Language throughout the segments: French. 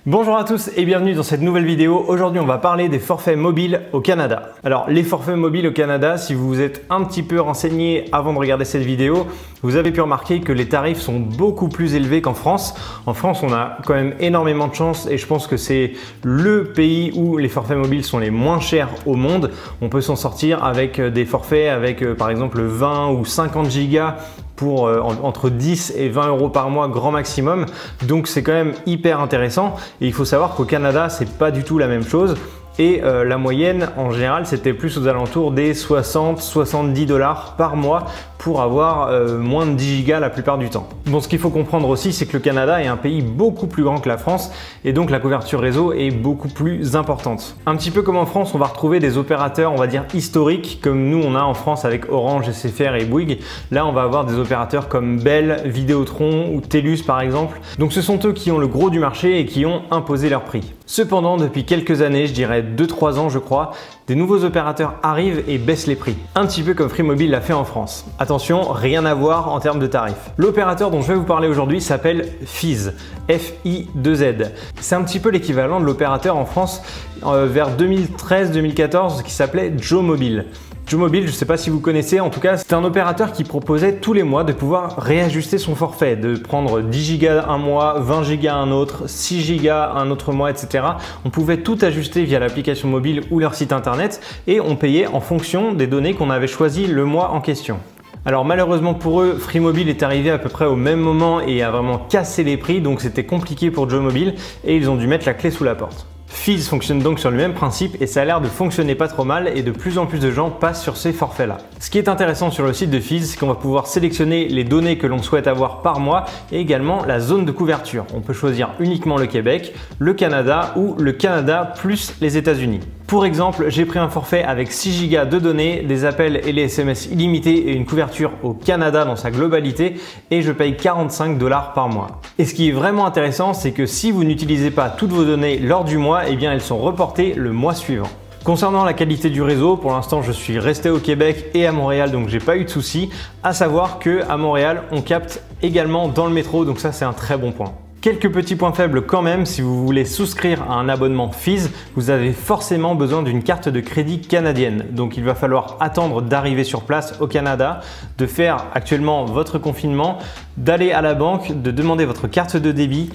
Bonjour à tous et bienvenue dans cette nouvelle vidéo. Aujourd'hui on va parler des forfaits mobiles au Canada. Alors les forfaits mobiles au Canada, si vous vous êtes un petit peu renseigné avant de regarder cette vidéo, vous avez pu remarquer que les tarifs sont beaucoup plus élevés qu'en France. En France on a quand même énormément de chance et je pense que c'est le pays où les forfaits mobiles sont les moins chers au monde. On peut s'en sortir avec des forfaits avec par exemple 20 ou 50 gigas pour entre 10 et 20 euros par mois grand maximum, donc c'est quand même hyper intéressant. Et il faut savoir qu'au Canada c'est pas du tout la même chose et la moyenne en général c'était plus aux alentours des 60-70 $ par mois pour avoir moins de 10 gigas la plupart du temps. Bon, ce qu'il faut comprendre aussi, c'est que le Canada est un pays beaucoup plus grand que la France et donc la couverture réseau est beaucoup plus importante. Un petit peu comme en France, on va retrouver des opérateurs, on va dire historiques, comme nous on a en France avec Orange, SFR et Bouygues. Là, on va avoir des opérateurs comme Bell, Vidéotron ou TELUS par exemple. Donc ce sont eux qui ont le gros du marché et qui ont imposé leur prix. Cependant, depuis quelques années, je dirais 2-3 ans je crois, des nouveaux opérateurs arrivent et baissent les prix. Un petit peu comme Free Mobile l'a fait en France. Attention, rien à voir en termes de tarifs. L'opérateur dont je vais vous parler aujourd'hui s'appelle Fizz, F-I-2-Z. C'est un petit peu l'équivalent de l'opérateur en France vers 2013-2014 qui s'appelait Joe Mobile. Joe Mobile, je ne sais pas si vous connaissez, en tout cas, c'est un opérateur qui proposait tous les mois de pouvoir réajuster son forfait, de prendre 10 Go un mois, 20 Go un autre, 6 Go un autre mois, etc. On pouvait tout ajuster via l'application mobile ou leur site internet et on payait en fonction des données qu'on avait choisies le mois en question. Alors malheureusement pour eux, Free Mobile est arrivé à peu près au même moment et a vraiment cassé les prix, donc c'était compliqué pour Joe Mobile et ils ont dû mettre la clé sous la porte. Fizz fonctionne donc sur le même principe et ça a l'air de fonctionner pas trop mal et de plus en plus de gens passent sur ces forfaits-là. Ce qui est intéressant sur le site de Fizz, c'est qu'on va pouvoir sélectionner les données que l'on souhaite avoir par mois et également la zone de couverture. On peut choisir uniquement le Québec, le Canada ou le Canada plus les États-Unis. Pour exemple, j'ai pris un forfait avec 6 Go de données, des appels et les SMS illimités et une couverture au Canada dans sa globalité et je paye 45 $ par mois. Et ce qui est vraiment intéressant, c'est que si vous n'utilisez pas toutes vos données lors du mois, eh bien elles sont reportées le mois suivant. Concernant la qualité du réseau, pour l'instant je suis resté au Québec et à Montréal donc j'ai pas eu de soucis. À savoir qu'à Montréal on capte également dans le métro, donc ça c'est un très bon point. Quelques petits points faibles quand même, si vous voulez souscrire à un abonnement Fizz, vous avez forcément besoin d'une carte de crédit canadienne. Donc il va falloir attendre d'arriver sur place au Canada, de faire actuellement votre confinement, d'aller à la banque, de demander votre carte de débit,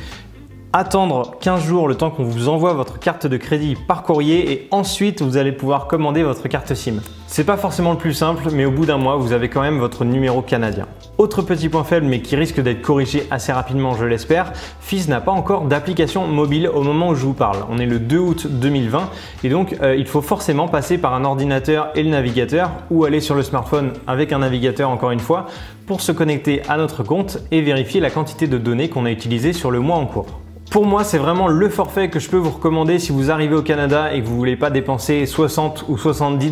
attendre 15 jours le temps qu'on vous envoie votre carte de crédit par courrier et ensuite vous allez pouvoir commander votre carte SIM. C'est pas forcément le plus simple, mais au bout d'un mois, vous avez quand même votre numéro canadien. Autre petit point faible, mais qui risque d'être corrigé assez rapidement, je l'espère, Fizz n'a pas encore d'application mobile au moment où je vous parle. On est le 2 août 2020 et donc il faut forcément passer par un ordinateur et le navigateur ou aller sur le smartphone avec un navigateur encore une fois pour se connecter à notre compte et vérifier la quantité de données qu'on a utilisées sur le mois en cours. Pour moi, c'est vraiment le forfait que je peux vous recommander si vous arrivez au Canada et que vous voulez pas dépenser 60 ou 70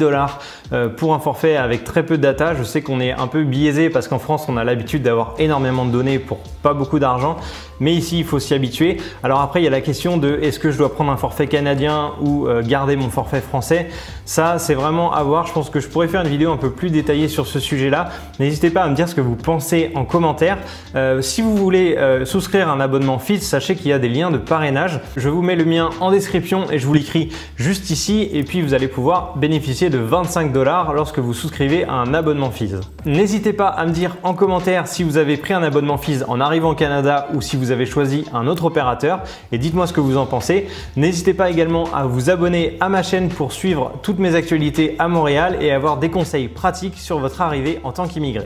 $ pour un forfait avec très peu de data. Je sais qu'on est un peu biaisé parce qu'en France, on a l'habitude d'avoir énormément de données pour pas beaucoup d'argent. Mais ici, il faut s'y habituer. Alors après, il y a la question de est-ce que je dois prendre un forfait canadien ou garder mon forfait français? Ça, c'est vraiment à voir. Je pense que je pourrais faire une vidéo un peu plus détaillée sur ce sujet-là. N'hésitez pas à me dire ce que vous pensez en commentaire. Si vous voulez souscrire un abonnement Fizz, sachez qu'il y a des liens de parrainage. Je vous mets le mien en description et je vous l'écris juste ici. Et puis, vous allez pouvoir bénéficier de 25 $ lorsque vous souscrivez à un abonnement Fizz. N'hésitez pas à me dire en commentaire si vous avez pris un abonnement Fizz en arrivant au Canada ou si vous avez choisi un autre opérateur et dites-moi ce que vous en pensez. N'hésitez pas également à vous abonner à ma chaîne pour suivre toutes mes actualités à Montréal et avoir des conseils pratiques sur votre arrivée en tant qu'immigré.